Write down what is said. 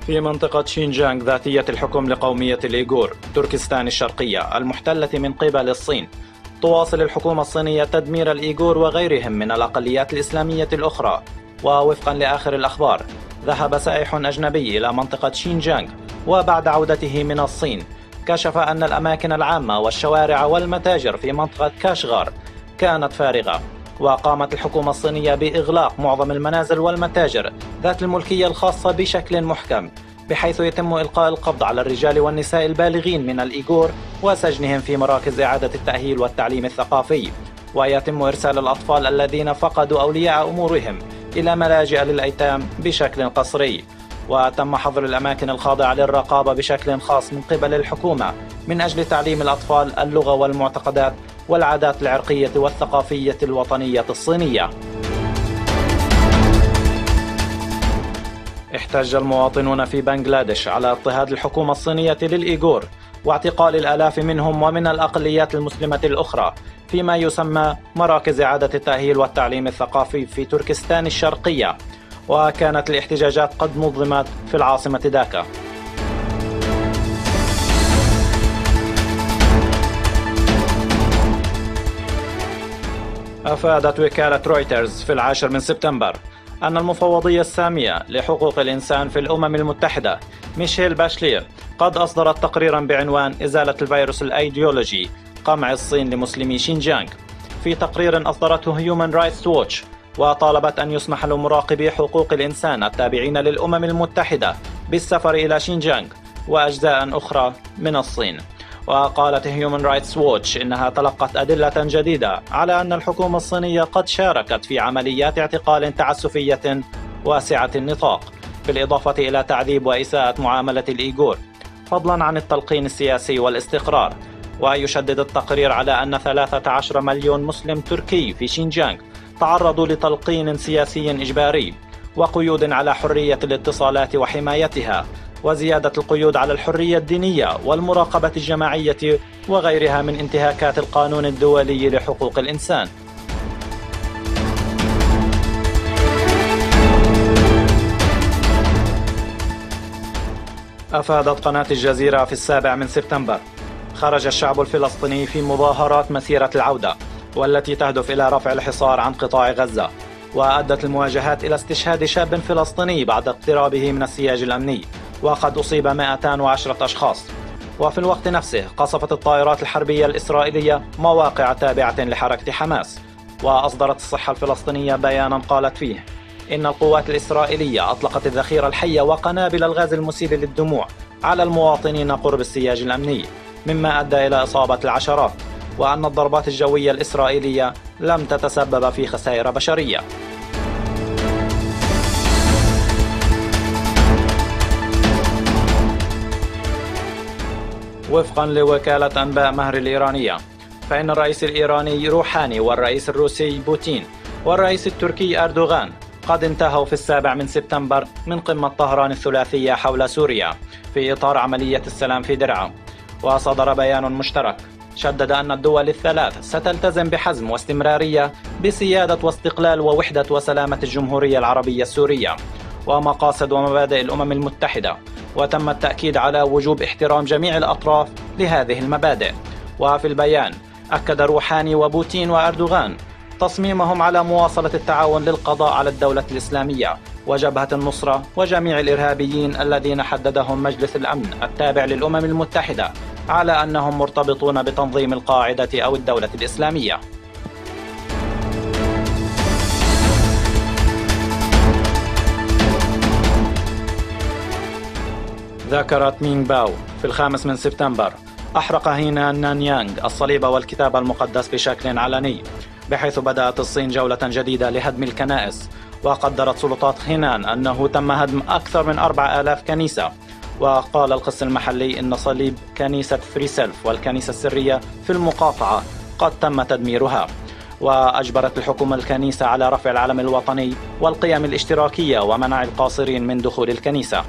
في منطقة شينجيانغ ذاتية الحكم لقومية الإيغور تركستان الشرقية المحتلة من قبل الصين، تواصل الحكومة الصينية تدمير الإيغور وغيرهم من الأقليات الإسلامية الأخرى. ووفقا لآخر الأخبار، ذهب سائح أجنبي إلى منطقة شينجيانغ وبعد عودته من الصين كشف أن الأماكن العامة والشوارع والمتاجر في منطقة كاشغار كانت فارغة، وقامت الحكومة الصينية بإغلاق معظم المنازل والمتاجر ذات الملكية الخاصة بشكل محكم، بحيث يتم إلقاء القبض على الرجال والنساء البالغين من الإيغور وسجنهم في مراكز إعادة التأهيل والتعليم الثقافي، ويتم إرسال الأطفال الذين فقدوا أولياء أمورهم إلى ملاجئ للأيتام بشكل قسري. وتم حظر الأماكن الخاضعة للرقابة بشكل خاص من قبل الحكومة من أجل تعليم الأطفال اللغة والمعتقدات والعادات العرقية والثقافية الوطنية الصينية. احتج المواطنون في بنغلاديش على اضطهاد الحكومة الصينية للإيغور واعتقال الآلاف منهم ومن الأقليات المسلمة الأخرى فيما يسمى مراكز إعادة التأهيل والتعليم الثقافي في تركستان الشرقية، وكانت الاحتجاجات قد نظمت في العاصمة داكا. أفادت وكالة رويترز في 10 سبتمبر أن المفوضية السامية لحقوق الإنسان في الأمم المتحدة ميشيل باشلير قد أصدرت تقريرا بعنوان إزالة الفيروس الأيديولوجي قمع الصين لمسلمي شينجيانغ. في تقرير أصدرته هيومن رايتس ووتش، وطالبت أن يسمح لمراقبي حقوق الإنسان التابعين للأمم المتحدة بالسفر إلى شينجيانغ وأجزاء أخرى من الصين. وقالت هيومن رايتس ووتش إنها تلقت أدلة جديدة على أن الحكومة الصينية قد شاركت في عمليات اعتقال تعسفية واسعة النطاق، بالإضافة إلى تعذيب وإساءة معاملة الإيغور، فضلا عن التلقين السياسي والاستقرار. ويشدد التقرير على أن 13 مليون مسلم تركي في شينجيانغ تعرضوا لتلقين سياسي إجباري وقيود على حرية الاتصالات وحمايتها، وزيادة القيود على الحرية الدينية والمراقبة الجماعية وغيرها من انتهاكات القانون الدولي لحقوق الإنسان. أفادت قناة الجزيرة في 7 سبتمبر خرج الشعب الفلسطيني في مظاهرات مسيرة العودة، والتي تهدف إلى رفع الحصار عن قطاع غزة، وأدت المواجهات إلى استشهاد شاب فلسطيني بعد اقترابه من السياج الأمني، وقد أصيب 210 أشخاص. وفي الوقت نفسه قصفت الطائرات الحربية الإسرائيلية مواقع تابعة لحركة حماس. وأصدرت الصحة الفلسطينية بيانا قالت فيه إن القوات الإسرائيلية أطلقت الذخيرة الحية وقنابل الغاز المسيل للدموع على المواطنين قرب السياج الأمني، مما أدى إلى إصابة العشرات، وأن الضربات الجوية الإسرائيلية لم تتسبب في خسائر بشرية. وفقا لوكالة أنباء مهر الإيرانية، فإن الرئيس الإيراني روحاني والرئيس الروسي بوتين والرئيس التركي أردوغان قد انتهوا في 7 سبتمبر من قمة طهران الثلاثية حول سوريا في إطار عملية السلام في درعا. وصدر بيان مشترك شدد أن الدول الثلاث ستلتزم بحزم واستمرارية بسيادة واستقلال ووحدة وسلامة الجمهورية العربية السورية ومقاصد ومبادئ الأمم المتحدة، وتم التأكيد على وجوب احترام جميع الأطراف لهذه المبادئ. وفي البيان أكد روحاني وبوتين وأردوغان تصميمهم على مواصلة التعاون للقضاء على الدولة الإسلامية وجبهة النصرة وجميع الإرهابيين الذين حددهم مجلس الأمن التابع للأمم المتحدة على أنهم مرتبطون بتنظيم القاعدة أو الدولة الإسلامية. ذكرت مينغ باو في 5 سبتمبر أحرق هينان نانيانغ الصليب والكتاب المقدس بشكل علني، بحيث بدأت الصين جولة جديدة لهدم الكنائس. وقدرت سلطات هينان أنه تم هدم أكثر من 4000 كنيسة. وقال القس المحلي إن صليب كنيسة فريسلف والكنيسة السرية في المقاطعة قد تم تدميرها. وأجبرت الحكومة الكنيسة على رفع العلم الوطني والقيم الاشتراكية ومنع القاصرين من دخول الكنيسة.